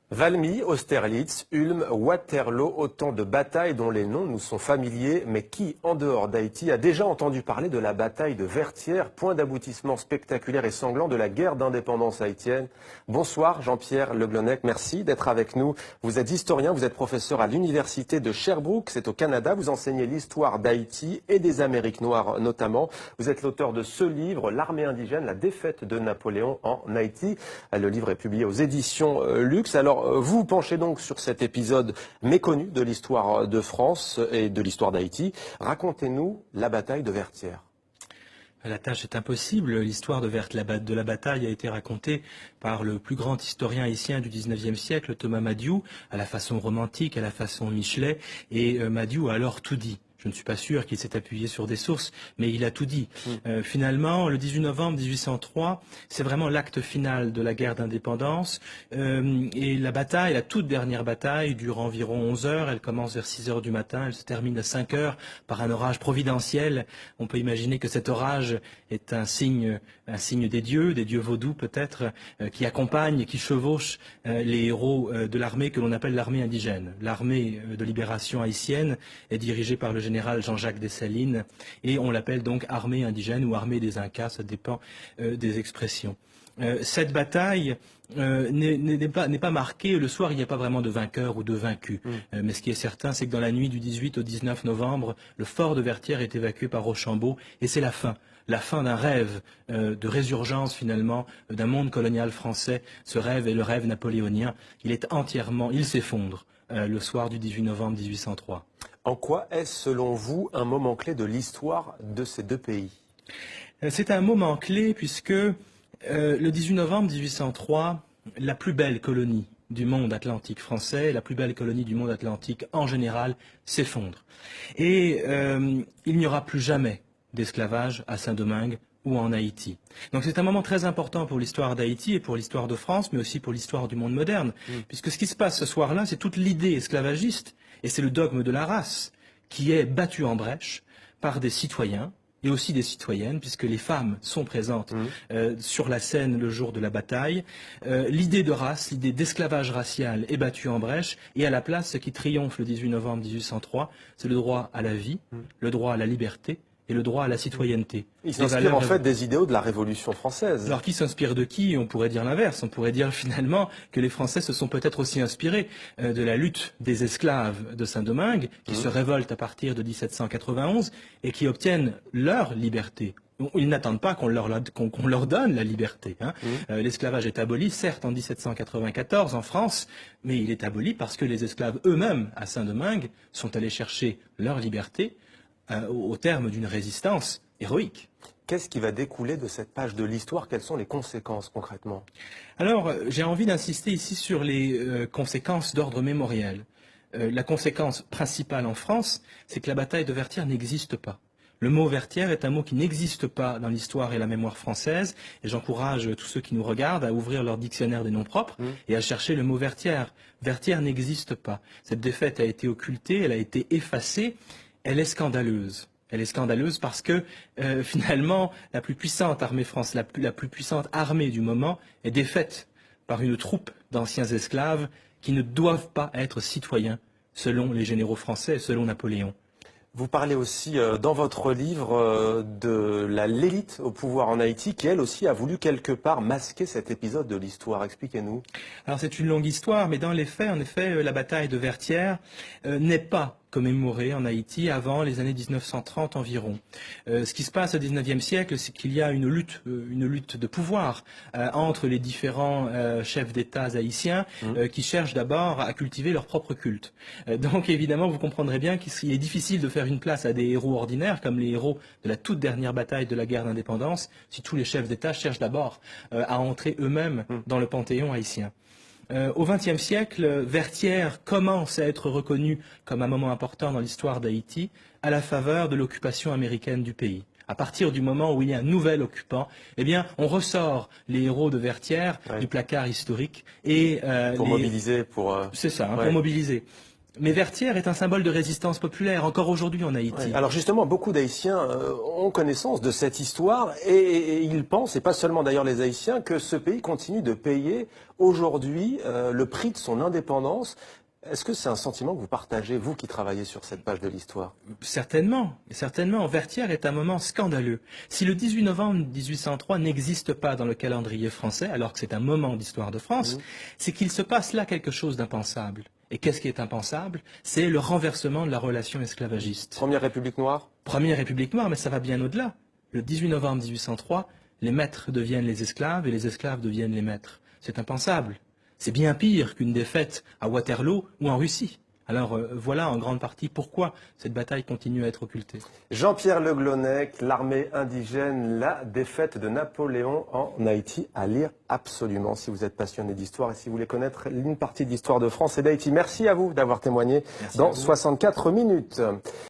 Valmy, Austerlitz, Ulm, Waterloo, autant de batailles dont les noms nous sont familiers, mais qui, en dehors d'Haïti, a déjà entendu parler de la bataille de Vertières, point d'aboutissement spectaculaire et sanglant de la guerre d'indépendance haïtienne. Bonsoir Jean-Pierre Le Glonec, merci d'être avec nous. Vous êtes historien, vous êtes professeur à l'université de Sherbrooke, c'est au Canada. Vous enseignez l'histoire d'Haïti et des Amériques noires notamment. Vous êtes l'auteur de ce livre, L'armée indigène, la défaite de Napoléon en Haïti. Le livre est publié aux éditions Lux. Alors, vous penchez donc sur cet épisode méconnu de l'histoire de France et de l'histoire d'Haïti. Racontez-nous la bataille de Vertières. La tâche est impossible. L'histoire de la bataille a été racontée par le plus grand historien haïtien du XIXe siècle, Thomas Madiou, à la façon romantique, à la façon Michelet. Et Madiou a alors tout dit. Je ne suis pas sûr qu'il s'est appuyé sur des sources, mais il a tout dit. Finalement, le 18 novembre 1803, c'est vraiment l'acte final de la guerre d'indépendance. Et la bataille, la toute dernière bataille, dure environ 11 heures. Elle commence vers 6 heures du matin. Elle se termine à 5 heures par un orage providentiel. On peut imaginer que cet orage est un signe des dieux vaudous peut-être, qui accompagnent et qui chevauchent les héros de l'armée que l'on appelle l'armée indigène. L'armée de libération haïtienne est dirigée par le général Jean-Jacques Dessalines et on l'appelle donc armée indigène ou armée des Incas, ça dépend des expressions. Cette bataille n'est pas marquée, le soir il n'y a pas vraiment de vainqueur ou de vaincu. Mais ce qui est certain, c'est que dans la nuit du 18 au 19 novembre, le fort de Vertières est évacué par Rochambeau et c'est la fin d'un rêve de résurgence finalement d'un monde colonial français. Ce rêve est le rêve napoléonien. Il s'effondre le soir du 18 novembre 1803. En quoi est-ce, selon vous, un moment clé de l'histoire de ces deux pays? C'est un moment clé puisque le 18 novembre 1803, la plus belle colonie du monde atlantique français, la plus belle colonie du monde atlantique en général, s'effondre. Et il n'y aura plus jamais d'esclavage à Saint-Domingue ou en Haïti. Donc c'est un moment très important pour l'histoire d'Haïti et pour l'histoire de France, mais aussi pour l'histoire du monde moderne, puisque ce qui se passe ce soir-là, c'est toute l'idée esclavagiste, et c'est le dogme de la race, qui est battu en brèche par des citoyens, et aussi des citoyennes, puisque les femmes sont présentes sur la scène le jour de la bataille. L'idée de race, l'idée d'esclavage racial est battue en brèche, et à la place, ce qui triomphe le 18 novembre 1803, c'est le droit à la vie, le droit à la liberté, et le droit à la citoyenneté. Il s'inspire en fait des idéaux de la Révolution française. Alors qui s'inspire de qui? On pourrait dire l'inverse. On pourrait dire finalement que les Français se sont peut-être aussi inspirés de la lutte des esclaves de Saint-Domingue, qui se révoltent à partir de 1791 et qui obtiennent leur liberté. Ils n'attendent pas qu'on leur donne la liberté. L'esclavage est aboli, certes, en 1794 en France, mais il est aboli parce que les esclaves eux-mêmes à Saint-Domingue sont allés chercher leur liberté au terme d'une résistance héroïque. Qu'est-ce qui va découler de cette page de l'histoire? Quelles sont les conséquences concrètement? Alors, j'ai envie d'insister ici sur les conséquences d'ordre mémoriel. La conséquence principale en France, c'est que la bataille de Vertières n'existe pas. Le mot Vertières est un mot qui n'existe pas dans l'histoire et la mémoire française, et j'encourage tous ceux qui nous regardent à ouvrir leur dictionnaire des noms propres et à chercher le mot Vertières. Vertières n'existe pas. Cette défaite a été occultée, elle a été effacée. Elle est scandaleuse. Elle est scandaleuse parce que finalement la plus puissante armée française, la plus puissante armée du moment est défaite par une troupe d'anciens esclaves qui ne doivent pas être citoyens selon les généraux français, selon Napoléon. Vous parlez aussi dans votre livre de l'élite au pouvoir en Haïti qui, elle aussi, a voulu quelque part masquer cet épisode de l'histoire. Expliquez-nous. Alors c'est une longue histoire, mais dans les faits, en effet, la bataille de Vertières n'est pas commémorée en Haïti avant les années 1930 environ. Ce qui se passe au XIXe siècle, c'est qu'il y a une lutte de pouvoir entre les différents chefs d'État haïtiens qui cherchent d'abord à cultiver leur propre culte. Donc évidemment, vous comprendrez bien qu'il est difficile de faire une place à des héros ordinaires comme les héros de la toute dernière bataille de la guerre d'indépendance si tous les chefs d'État cherchent d'abord à entrer eux-mêmes dans le panthéon haïtien. Au XXe siècle, Vertières commence à être reconnu comme un moment important dans l'histoire d'Haïti à la faveur de l'occupation américaine du pays. À partir du moment où il y a un nouvel occupant, eh bien, on ressort les héros de Vertières du placard historique et pour mobiliser, c'est ça, pour mobiliser. Mais Vertières est un symbole de résistance populaire, encore aujourd'hui en Haïti. Ouais. Alors justement, beaucoup d'Haïtiens ont connaissance de cette histoire et ils pensent, et pas seulement d'ailleurs les Haïtiens, que ce pays continue de payer aujourd'hui le prix de son indépendance. Est-ce que c'est un sentiment que vous partagez, vous qui travaillez sur cette page de l'histoire? Certainement, certainement. Vertières est un moment scandaleux. Si le 18 novembre 1803 n'existe pas dans le calendrier français, alors que c'est un moment d'histoire de France, c'est qu'il se passe là quelque chose d'impensable. Et qu'est-ce qui est impensable? C'est le renversement de la relation esclavagiste. Première République noire? Première République noire, mais ça va bien au-delà. Le 18 novembre 1803, les maîtres deviennent les esclaves et les esclaves deviennent les maîtres. C'est impensable. C'est bien pire qu'une défaite à Waterloo ou en Russie. Alors voilà en grande partie pourquoi cette bataille continue à être occultée. Jean-Pierre Le Glonec, l'armée indigène, la défaite de Napoléon en Haïti, à lire absolument si vous êtes passionné d'histoire et si vous voulez connaître une partie de l'histoire de France et d'Haïti. Merci à vous d'avoir témoigné dans 64 minutes.